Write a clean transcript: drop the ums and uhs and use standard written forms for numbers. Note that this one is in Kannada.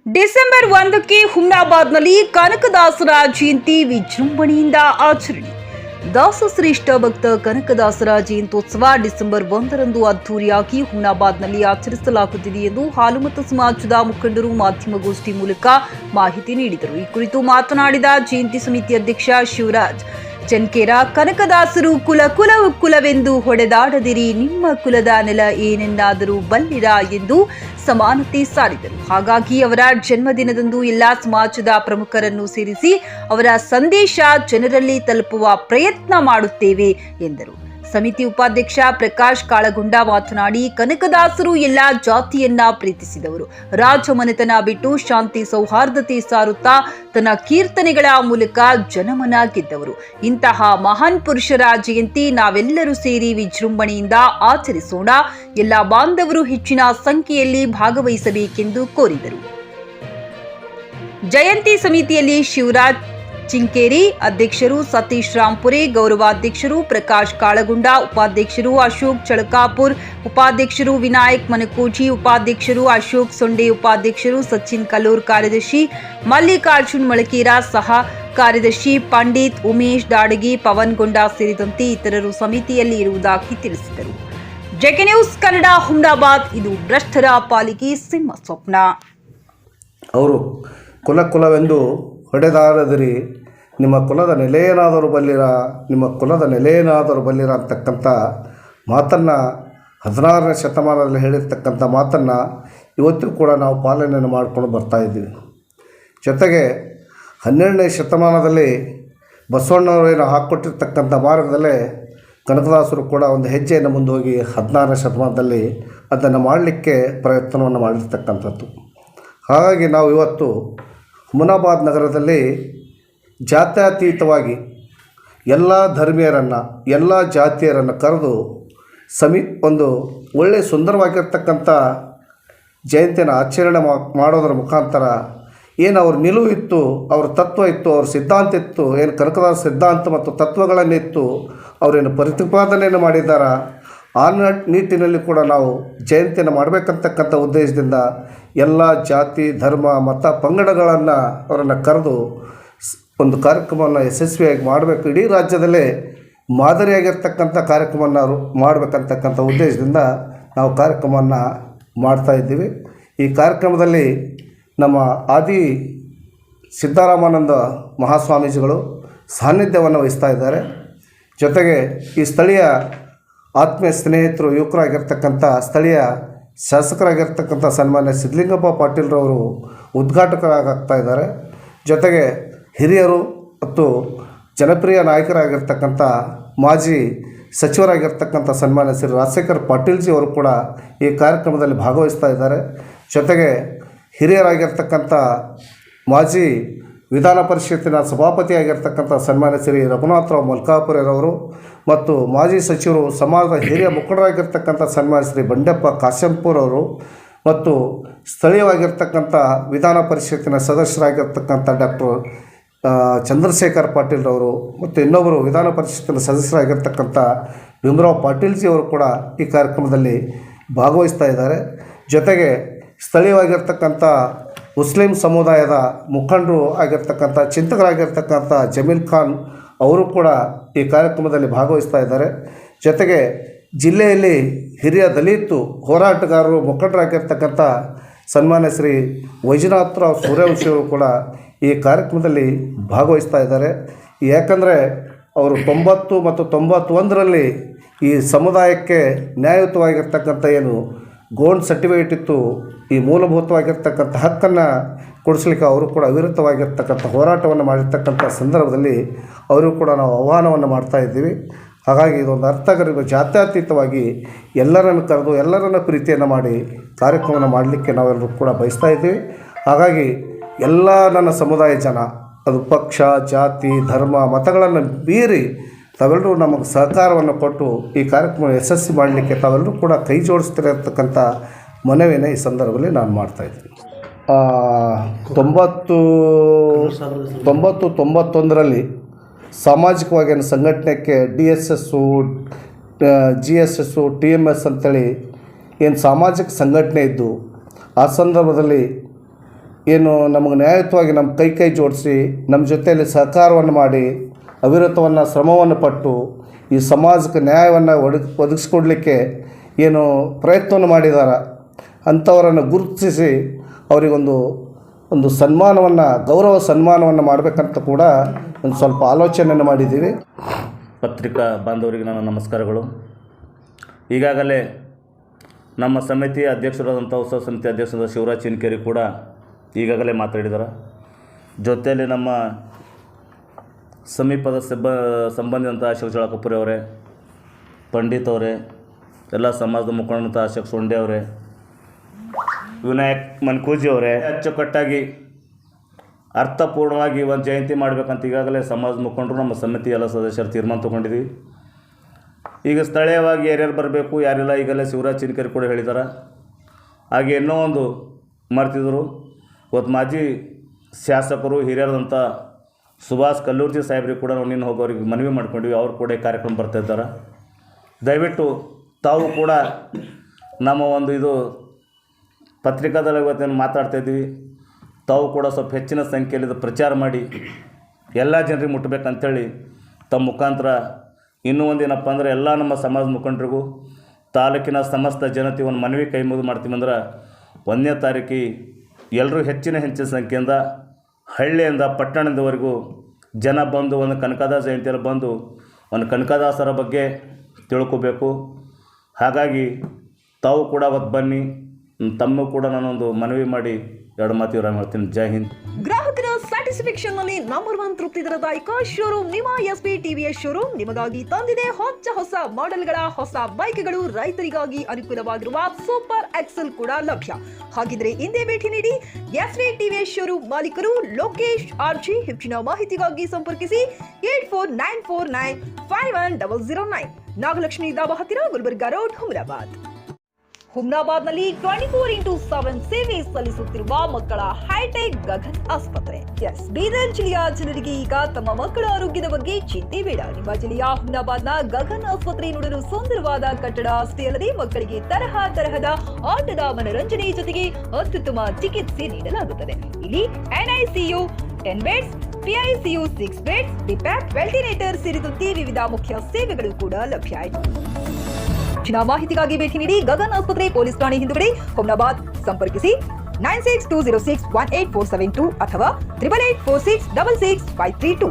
ಡಿಸೆಂಬರ್ 1ಕ್ಕೆ ಹುಮ್ನಾಬಾದ್ನಲ್ಲಿ ಕನಕದಾಸರ ಜಯಂತಿ ವಿಜೃಂಭಣೆಯಿಂದ ಆಚರಣೆ. ದಾಸಶ್ರೇಷ್ಠ ಭಕ್ತ ಕನಕದಾಸರ ಜಯಂತ್ಯೋತ್ಸವ ಡಿಸೆಂಬರ್ 1ರಂದು ಅದ್ದೂರಿಯಾಗಿ ಹುಮ್ನಾಬಾದ್ನಲ್ಲಿ ಆಚರಿಸಲಾಗುತ್ತಿದೆ ಎಂದು ಹಾಲುಮತ ಸಮಾಜದ ಮುಖಂಡರು ಮಾಧ್ಯಮಗೋಷ್ಠಿ ಮೂಲಕ ಮಾಹಿತಿ ನೀಡಿದರು. ಈ ಕುರಿತು ಮಾತನಾಡಿದ ಜಯಂತಿ ಸಮಿತಿ ಅಧ್ಯಕ್ಷ ಶಿವರಾಜ್ ಚನ್ಕೇರ, ಕನಕದಾಸರು ಕುಲವೆಂದು ಹೊಡೆದಾಡದಿರಿ, ನಿಮ್ಮ ಕುಲದ ನೆಲ ಏನೆಂದಾದರೂ ಬಲ್ಲಿರ ಎಂದು ಸಮಾನತೆ ಸಾರಿದರು. ಹಾಗಾಗಿ ಅವರ ಜನ್ಮದಿನದಂದು ಎಲ್ಲಾ ಸಮಾಜದ ಪ್ರಮುಖರನ್ನು ಸೇರಿಸಿ ಅವರ ಸಂದೇಶ ಜನರಲ್ಲಿ ತಲುಪುವ ಪ್ರಯತ್ನ ಮಾಡುತ್ತೇವೆ ಎಂದರು. ಸಮಿತಿ ಉಪಾಧ್ಯಕ್ಷ ಪ್ರಕಾಶ್ ಕಾಳಗುಂಡ ಮಾತನಾಡಿ, ಕನಕದಾಸರು ಎಲ್ಲಾ ಜಾತಿಯನ್ನ ಪ್ರೀತಿಸಿದವರು. ರಾಜಮನೆತನ ಬಿಟ್ಟು ಶಾಂತಿ ಸೌಹಾರ್ದತೆ ಸಾರುತ್ತಾ ತನ್ನ ಕೀರ್ತನೆಗಳ ಮೂಲಕ ಜನಮನ ಗೆದ್ದವರು. ಇಂತಹ ಮಹಾನ್ ಪುರುಷರ ಜಯಂತಿ ನಾವೆಲ್ಲರೂ ಸೇರಿ ವಿಜೃಂಭಣೆಯಿಂದ ಆಚರಿಸೋಣ. ಎಲ್ಲ ಬಾಂಧವರು ಹೆಚ್ಚಿನ ಸಂಖ್ಯೆಯಲ್ಲಿ ಭಾಗವಹಿಸಬೇಕೆಂದು ಕೋರಿದರು. ಜಯಂತಿ ಸಮಿತಿಯಲ್ಲಿ ಶಿವರಾಜ್ ಚಿಂಕೇರಿ ಅಧ್ಯಕ್ಷರು, ಸತೀಶ್ ರಾಂಪುರೆ ಗೌರವಾಧ್ಯಕ್ಷರು, ಪ್ರಕಾಶ್ ಕಾಳಗುಂಡ ಉಪಾಧ್ಯಕ್ಷರು, ಅಶೋಕ್ ಚಳಕಾಪುರ್ ಉಪಾಧ್ಯಕ್ಷರು, ವಿನಾಯಕ್ ಮನಕೋಜಿ ಉಪಾಧ್ಯಕ್ಷರು, ಅಶೋಕ್ ಸೊಂಡೆ ಉಪಾಧ್ಯಕ್ಷರು, ಸಚಿನ್ ಕಲ್ಲೂರ್ ಕಾರ್ಯದರ್ಶಿ, ಮಲ್ಲಿಕಾರ್ಜುನ್ ಮಳಕೇರ ಸಹ ಕಾರ್ಯದರ್ಶಿ, ಪಂಡಿತ್ ಉಮೇಶ್ ದಾಡಗಿ, ಪವನ್ ಗೊಂಡ ಸೇರಿದಂತೆ ಇತರರು ಸಮಿತಿಯಲ್ಲಿ ಇರುವುದಾಗಿ ತಿಳಿಸಿದರು. JK news Kannada, Humnabad. ಇದು ಭ್ರಷ್ಟರ ಪಾಲಿಗೆ ಸಿಂಹ ಸ್ವಪ್ನ. ಅವರು ಕುಲವೆಂದು ಹೊಡೆದಾಡದಿರಿ, ನಿಮ್ಮ ಕುಲದ ನೆಲೆಯೇನಾದರೂ ಬಲ್ಲಿರ, ನಿಮ್ಮ ಕುಲದ ನೆಲೆಯೇನಾದರೂ ಬಲ್ಲಿರ ಅಂತಕ್ಕಂಥ ಮಾತನ್ನು 16ನೇ ಶತಮಾನದಲ್ಲಿ ಹೇಳಿರ್ತಕ್ಕಂಥ ಮಾತನ್ನು ಇವತ್ತು ಕೂಡ ನಾವು ಪಾಲನೆಯನ್ನು ಮಾಡಿಕೊಂಡು ಬರ್ತಾಯಿದ್ದೀವಿ. ಜೊತೆಗೆ 12ನೇ ಶತಮಾನದಲ್ಲಿ ಬಸವಣ್ಣವರೇನು ಹಾಕ್ಕೊಟ್ಟಿರ್ತಕ್ಕಂಥ ಮಾರ್ಗದಲ್ಲೇ ಕನಕದಾಸರು ಕೂಡ ಒಂದು ಹೆಜ್ಜೆಯನ್ನು ಮುಂದೆ ಹೋಗಿ 16ನೇ ಶತಮಾನದಲ್ಲಿ ಅದನ್ನು ಮಾಡಲಿಕ್ಕೆ ಪ್ರಯತ್ನವನ್ನು ಮಾಡಿರ್ತಕ್ಕಂಥದ್ದು. ಹಾಗಾಗಿ ನಾವು ಇವತ್ತು ಹುಮ್ನಾಬಾದ್ ನಗರದಲ್ಲಿ ಜಾತ್ಯತೀತವಾಗಿ ಎಲ್ಲ ಧರ್ಮೀಯರನ್ನು, ಎಲ್ಲ ಜಾತಿಯರನ್ನು ಕರೆದು ಒಂದು ಒಳ್ಳೆಯ ಸುಂದರವಾಗಿರ್ತಕ್ಕಂಥ ಜಯಂತಿಯನ್ನು ಆಚರಣೆ ಮಾಡೋದರ ಮುಖಾಂತರ ಏನು ಅವ್ರ ನಿಲುವು ಇತ್ತು, ಅವ್ರ ತತ್ವ ಇತ್ತು, ಅವ್ರ ಸಿದ್ಧಾಂತ ಇತ್ತು, ಏನು ಕನಕದಾಸ ಸಿದ್ಧಾಂತ ಮತ್ತು ತತ್ವಗಳನ್ನಿತ್ತು ಅವರೇನು ಪ್ರತಿಪಾದನೆಯನ್ನು ಮಾಡಿದ್ದಾರೆ. ಆ ನಿಟ್ಟಿನಲ್ಲಿ ಕೂಡ ನಾವು ಜಯಂತಿಯನ್ನು ಮಾಡಬೇಕಂತಕ್ಕಂಥ ಉದ್ದೇಶದಿಂದ ಎಲ್ಲ ಜಾತಿ ಧರ್ಮ ಮತ ಪಂಗಡಗಳನ್ನು ಅವರನ್ನು ಕರೆದು ಒಂದು ಕಾರ್ಯಕ್ರಮವನ್ನು ಯಶಸ್ವಿಯಾಗಿ ಮಾಡಬೇಕು. ಇಡೀ ರಾಜ್ಯದಲ್ಲೇ ಮಾದರಿಯಾಗಿರ್ತಕ್ಕಂಥ ಕಾರ್ಯಕ್ರಮವನ್ನು ಅವರು ಮಾಡಬೇಕಂತಕ್ಕಂಥ ಉದ್ದೇಶದಿಂದ ನಾವು ಕಾರ್ಯಕ್ರಮವನ್ನು ಮಾಡ್ತಾಯಿದ್ದೀವಿ. ಈ ಕಾರ್ಯಕ್ರಮದಲ್ಲಿ ನಮ್ಮ ಆದಿ ಸಿದ್ದರಾಮಾನಂದ ಮಹಾಸ್ವಾಮೀಜಿಗಳು ಸಾನ್ನಿಧ್ಯವನ್ನು ವಹಿಸ್ತಾ ಇದ್ದಾರೆ. ಜೊತೆಗೆ ಈ ಸ್ಥಳೀಯ ಆತ್ಮೀಯ ಸ್ನೇಹಿತರು, ಯುವಕರಾಗಿರ್ತಕ್ಕಂಥ ಸ್ಥಳೀಯ ಶಾಸಕರಾಗಿರ್ತಕ್ಕಂಥ ಸನ್ಮಾನ್ಯ ಸಿದ್ಧಲಿಂಗಪ್ಪ ಪಾಟೀಲ್ರವರು ಉದ್ಘಾಟಕರಾಗ್ತಾ ಇದ್ದಾರೆ. ಜೊತೆಗೆ ಹಿರಿಯರು ಮತ್ತು ಜನಪ್ರಿಯ ನಾಯಕರಾಗಿರ್ತಕ್ಕಂಥ ಮಾಜಿ ಸಚಿವರಾಗಿರ್ತಕ್ಕಂಥ ಸನ್ಮಾನ್ಯ ಶ್ರೀ ರಾಜಶೇಖರ್ ಪಾಟೀಲ್ಜಿ ಅವರು ಕೂಡ ಈ ಕಾರ್ಯಕ್ರಮದಲ್ಲಿ ಭಾಗವಹಿಸ್ತಾ ಇದ್ದಾರೆ. ಜೊತೆಗೆ ಹಿರಿಯರಾಗಿರ್ತಕ್ಕಂಥ ಮಾಜಿ ವಿಧಾನ ಪರಿಷತ್ತಿನ ಸಭಾಪತಿಯಾಗಿರ್ತಕ್ಕಂಥ ಸನ್ಮಾನ್ಯ ಶ್ರೀ ರಘುನಾಥರಾವ್ ಮಲ್ಕಾಪುರರವರು ಮತ್ತು ಮಾಜಿ ಸಚಿವರು, ಸಮಾಜದ ಹಿರಿಯ ಮುಖಂಡರಾಗಿರ್ತಕ್ಕಂಥ ಸನ್ಮಾನ್ಯ ಶ್ರೀ ಬಂಡೆಪ್ಪ ಕಾಶಂಪುರ್ ಅವರು ಮತ್ತು ಸ್ಥಳೀಯವಾಗಿರ್ತಕ್ಕಂಥ ವಿಧಾನ ಪರಿಷತ್ತಿನ ಸದಸ್ಯರಾಗಿರ್ತಕ್ಕಂಥ ಡಾಕ್ಟರ್ ಚಂದ್ರಶೇಖರ್ ಪಾಟೀಲ್ರವರು ಮತ್ತು ಇನ್ನೊಬ್ಬರು ವಿಧಾನ ಪರಿಷತ್ತಿನ ಸದಸ್ಯರಾಗಿರ್ತಕ್ಕಂಥ ಭೀಮರಾವ್ ಪಾಟೀಲ್ಜಿ ಅವರು ಕೂಡ ಈ ಕಾರ್ಯಕ್ರಮದಲ್ಲಿ ಭಾಗವಹಿಸ್ತಾ ಇದ್ದಾರೆ. ಜೊತೆಗೆ ಸ್ಥಳೀಯವಾಗಿರ್ತಕ್ಕಂಥ ಮುಸ್ಲಿಂ ಸಮುದಾಯದ ಮುಖಂಡರು ಆಗಿರ್ತಕ್ಕಂಥ ಚಿಂತಕರಾಗಿರ್ತಕ್ಕಂಥ ಜಮೀಲ್ ಖಾನ್ ಅವರು ಕೂಡ ಈ ಕಾರ್ಯಕ್ರಮದಲ್ಲಿ ಭಾಗವಹಿಸ್ತಾ ಇದ್ದಾರೆ. ಜೊತೆಗೆ ಜಿಲ್ಲೆಯಲ್ಲಿ ಹಿರಿಯ ದಲಿತ ಹೋರಾಟಗಾರರು ಮುಖಂಡರಾಗಿರ್ತಕ್ಕಂಥ ಸನ್ಮಾನ್ಯ ಶ್ರೀ ವೈಜನಾಥರಾವ್ ಸೂರ್ಯವಂಶಿಯವರು ಕೂಡ ಈ ಕಾರ್ಯಕ್ರಮದಲ್ಲಿ ಭಾಗವಹಿಸ್ತಾ ಇದ್ದಾರೆ. ಯಾಕಂದರೆ ಅವರು 90 ಮತ್ತು 91ರಲ್ಲಿ ಈ ಸಮುದಾಯಕ್ಕೆ ನ್ಯಾಯಯುತವಾಗಿರ್ತಕ್ಕಂಥ ಏನು ಗೋಲ್ಡ್ ಸರ್ಟಿಫಿಕೇಟ್ ಇತ್ತು, ಈ ಮೂಲಭೂತವಾಗಿರ್ತಕ್ಕಂಥ ಹಕ್ಕನ್ನು ಕೊಡಿಸ್ಲಿಕ್ಕೆ ಅವರು ಕೂಡ ಅವಿರತವಾಗಿರ್ತಕ್ಕಂಥ ಹೋರಾಟವನ್ನು ಮಾಡಿರ್ತಕ್ಕಂಥ ಸಂದರ್ಭದಲ್ಲಿ ಅವರು ಕೂಡ ನಾವು ಆಹ್ವಾನವನ್ನು ಮಾಡ್ತಾಯಿದ್ದೀವಿ. ಹಾಗಾಗಿ ಇದೊಂದು ಅರ್ಥಗರ್ಭ ಜಾತ್ಯತೀತವಾಗಿ ಎಲ್ಲರನ್ನು ಕರೆದು ಎಲ್ಲರನ್ನ ಪ್ರೀತಿಯನ್ನು ಮಾಡಿ ಕಾರ್ಯಕ್ರಮವನ್ನು ಮಾಡಲಿಕ್ಕೆ ನಾವೆಲ್ಲರೂ ಕೂಡ ಬಯಸ್ತಾ ಇದ್ದೀವಿ. ಹಾಗಾಗಿ ಎಲ್ಲ ನನ್ನ ಸಮುದಾಯ ಜನ, ಅದು ಪಕ್ಷ ಜಾತಿ ಧರ್ಮ ಮತಗಳನ್ನು ಮೀರಿ ತಾವೆಲ್ಲರೂ ನಮಗೆ ಸಹಕಾರವನ್ನು ಕೊಟ್ಟು ಈ ಕಾರ್ಯಕ್ರಮ ಯಶಸ್ವಿ ಮಾಡಲಿಕ್ಕೆ ತಾವೆಲ್ಲರೂ ಕೂಡ ಕೈ ಜೋಡಿಸ್ತಿರತಕ್ಕಂಥ ಮನವಿಯನ್ನು ಈ ಸಂದರ್ಭದಲ್ಲಿ ನಾನು ಮಾಡ್ತಾಯಿದ್ದೀನಿ. 91ರಲ್ಲಿ ಸಾಮಾಜಿಕವಾಗಿ ಸಂಘಟನೆಗೆ DSS, GSS, TMS ಅಂತೇಳಿ ಏನು ಸಾಮಾಜಿಕ ಸಂಘಟನೆ ಇದ್ದು, ಆ ಸಂದರ್ಭದಲ್ಲಿ ಏನು ನಮಗೆ ನ್ಯಾಯಯುತವಾಗಿ ನಮ್ಮ ಕೈ ಜೋಡಿಸಿ ನಮ್ಮ ಜೊತೆಯಲ್ಲಿ ಸಹಕಾರವನ್ನು ಮಾಡಿ ಅವಿರತವನ್ನು ಶ್ರಮವನ್ನು ಪಟ್ಟು ಈ ಸಮಾಜಕ್ಕೆ ನ್ಯಾಯವನ್ನು ಒದಗಿಸ್ಕೊಡ್ಲಿಕ್ಕೆ ಏನು ಪ್ರಯತ್ನವನ್ನು ಮಾಡಿದ್ದಾರೆ ಅಂಥವರನ್ನು ಗುರುತಿಸಿ ಅವರಿಗೊಂದು ಸನ್ಮಾನವನ್ನು ಗೌರವ ಸನ್ಮಾನವನ್ನು ಮಾಡಬೇಕಂತ ಕೂಡ ಒಂದು ಸ್ವಲ್ಪ ಆಲೋಚನೆಯನ್ನು ಮಾಡಿದ್ದೀವಿ. ಪತ್ರಿಕಾ ಬಾಂಧವರಿಗೆ ನನ್ನ ನಮಸ್ಕಾರಗಳು. ಈಗಾಗಲೇ ನಮ್ಮ ಸಮಿತಿಯ ಅಧ್ಯಕ್ಷರಾದಂಥ ಉತ್ಸವ ಸಮಿತಿ ಅಧ್ಯಕ್ಷರಾದ ಶಿವರಾಜ್ ಚಿನ್ಕೇರಿ ಕೂಡ ಈಗಾಗಲೇ ಮಾತಾಡಿದ್ದಾರೆ. ಜೊತೆಯಲ್ಲಿ ನಮ್ಮ ಸಮೀಪದ ಸಂಬಂಧಿಸಿದಂಥ ಅಶೋಕ್ ಜಳಕಪುರಿ ಅವರೇ, ಪಂಡಿತ್ ಅವರೇ, ಎಲ್ಲ ಸಮಾಜದ ಮುಖಂಡಂಥ ಅಶೋಕ್ ಸೊಂಡೆ ಅವರೇ, ವಿನಾಯಕ್ ಮನ್ಕೂಜಿ ಅವರೇ ಅಚ್ಚುಕಟ್ಟಾಗಿ ಅರ್ಥಪೂರ್ಣವಾಗಿ ಒಂದು ಜಯಂತಿ ಮಾಡಬೇಕಂತ ಈಗಾಗಲೇ ಸಮಾಜದ ಮುಖಂಡರು ನಮ್ಮ ಸಮಿತಿ ಎಲ್ಲ ಸದಸ್ಯರು ತೀರ್ಮಾನ ತೊಗೊಂಡಿದ್ದೀವಿ. ಈಗ ಸ್ಥಳೀಯವಾಗಿ ಯಾರ್ಯಾರು ಬರಬೇಕು ಯಾರೆಲ್ಲ ಈಗಲೇ ಶಿವರಾಜ್ ಚಿನ್ಕೇರಿ ಕೂಡ ಹೇಳಿದ್ದಾರೆ. ಹಾಗೆ ಇನ್ನೂ ಒಂದು ಮರ್ತಿದ್ರು, ಇವತ್ತು ಮಾಜಿ ಶಾಸಕರು ಹಿರಿಯರಾದಂಥ ಸುಭಾಷ್ ಕಲ್ಲೂರ್ಜಿ ಸಾಹೇಬ್ರಿಗೆ ಕೂಡ ನಾವು ನಿನ್ನ ಹೋಗೋರಿಗೆ ಮನವಿ ಮಾಡ್ಕೊಂಡಿವಿ. ಅವರು ಕೂಡ ಈ ಕಾರ್ಯಕ್ರಮ ಬರ್ತಾಯಿದ್ದಾರೆ. ದಯವಿಟ್ಟು ತಾವು ಕೂಡ ನಮ್ಮ ಒಂದು ಇದು ಪತ್ರಿಕಾದಲ್ಲಿ ಇವತ್ತೇನು ಮಾತಾಡ್ತಾಯಿದ್ದೀವಿ, ತಾವು ಕೂಡ ಸ್ವಲ್ಪ ಹೆಚ್ಚಿನ ಸಂಖ್ಯೆಯಲ್ಲಿ ಇದು ಪ್ರಚಾರ ಮಾಡಿ ಎಲ್ಲ ಜನರಿಗೆ ಮುಟ್ಟಬೇಕಂತೇಳಿ ತಮ್ಮ ಮುಖಾಂತರ ಇನ್ನೂ ಒಂದೇನಪ್ಪ ಅಂದರೆ ಎಲ್ಲ ನಮ್ಮ ಸಮಾಜ ಮುಖಂಡರಿಗೂ ತಾಲೂಕಿನ ಸಮಸ್ತ ಜನತೆ ಒಂದು ಮನವಿ ಕೈ ಮುಗಿದು ಮಾಡ್ತೀವಿ ಅಂದ್ರೆ 1ನೇ ತಾರೀಕಿಗೆ ಎಲ್ಲರೂ ಹೆಚ್ಚಿನ ಸಂಖ್ಯೆಯಿಂದ ಹಳ್ಳಿಯಿಂದ ಪಟ್ಟಣದವರೆಗೂ ಜನ ಬಂದು ಒಂದು ಕನಕದಾಸ ಜಯಂತಿಯಲ್ಲಿ ಬಂದು ಒಂದು ಕನಕದಾಸರ ಬಗ್ಗೆ ತಿಳ್ಕೋಬೇಕು. ಹಾಗಾಗಿ ತಾವು ಕೂಡ ಅವತ್ತು ಬನ್ನಿ. ತಮ್ಮ ಕೂಡ ನಾನೊಂದು ಮನವಿ ಮಾಡಿ 2 ಮಾತು ವಿರಾಮ ಮಾಡ್ತೀನಿ. ಜೈ ಹಿಂದ್. ಗ್ರಾಹಕರ ಸ್ಯಾಟಿಸ್ಫ್ಯಾಕ್ಷನ್ ನಲ್ಲಿ ನಂಬರ್ 1 ತೃಪ್ತಿದಾಯಕ ಶೋರೂಮ್ ನಿಮ್ಮ ಎಸ್ಪಿ ಟಿವಿಎಸ್ ಶೋರೂಮ್ ನಿಮಗಾಗಿ ತಂದಿದೆ ಹೊಸ ಮಾಡೆಲ್ಗಳ ಹೊಸ ಬೈಕ್ಗಳು. ರೈತರಿಗಾಗಿ ಅನುಕೂಲವಾಗಿರುವ ಸೂಪರ್ ಎಕ್ಸೆಲ್ ಕೂಡ ಲಭ್ಯ. ಹಾಗಿದ್ರೆ ಹಿಂದೆ ಭೇಟಿ ನೀಡಿ ಎಸ್ಪಿ ಟಿವಿಎಸ್ ಶೋರೂಮ್ ಮಾಲೀಕರು ಲೋಕೇಶ್ ಆರ್ಜಿ. ಹೆಚ್ಚಿನ ಮಾಹಿತಿಗಾಗಿ ಸಂಪರ್ಕಿಸಿ 8494951009. ನಾಗಲಕ್ಷ್ಮಿ ದಾಬಾ ಹತ್ತಿರ, ಗುಲ್ಬರ್ಗಾ ರೋಡ್, ಹುಮ್ನಾಬಾದ್ನಲ್ಲಿ 24x7 ಸೇವೆ ಸಲ್ಲಿಸುತ್ತಿರುವ ಮಕ್ಕಳ ಹೈಟೆಕ್ ಗಗನ್ ಆಸ್ಪತ್ರೆ. ಬೀದರ್ ಜಿಲ್ಲೆಯ ಜನರಿಗೆ ಈಗ ತಮ್ಮ ಮಕ್ಕಳ ಆರೋಗ್ಯದ ಬಗ್ಗೆ ಚಿಂತೆ ಬೇಡ. ನಿಮ್ಮ ಜಿಲ್ಲೆಯ ಹುಮ್ನಾಬಾದ್ನ ಗಗನ್ ಆಸ್ಪತ್ರೆ ನೋಡಲು ಸುಂದರವಾದ ಕಟ್ಟಡ ಅಷ್ಟೇ ಅಲ್ಲದೆ ಮಕ್ಕಳಿಗೆ ತರಹದ ಆಟದ ಮನರಂಜನೆ ಜೊತೆಗೆ ಅತ್ಯುತ್ತಮ ಚಿಕಿತ್ಸೆ ನೀಡಲಾಗುತ್ತದೆ. ಇಲ್ಲಿ NICU 10 ಬೆಡ್ಸ್, PICU 6 ಬೆಡ್ಸ್, ಡಿಪ್ಯಾಕ್, ವೆಂಟಿಲೇಟರ್ ಸೇರಿದಂತೆ ವಿವಿಧ ಮುಖ್ಯ ಸೇವೆಗಳು ಕೂಡ ಲಭ್ಯ ಇದೆ. ಹೆಚ್ಚಿನ ಮಾಹಿತಿಗಾಗಿ ಭೇಟಿ ನೀಡಿ ಗಗನ್ ಆಸ್ಪತ್ರೆ, ಪೊಲೀಸ್ ಠಾಣೆ ಹಿಂದುಗಡೆ, ಹುಮ್ನಾಬಾದ್. ಸಂಪರ್ಕಿಸಿ 9620618472 ಅಥವಾ 8846666532.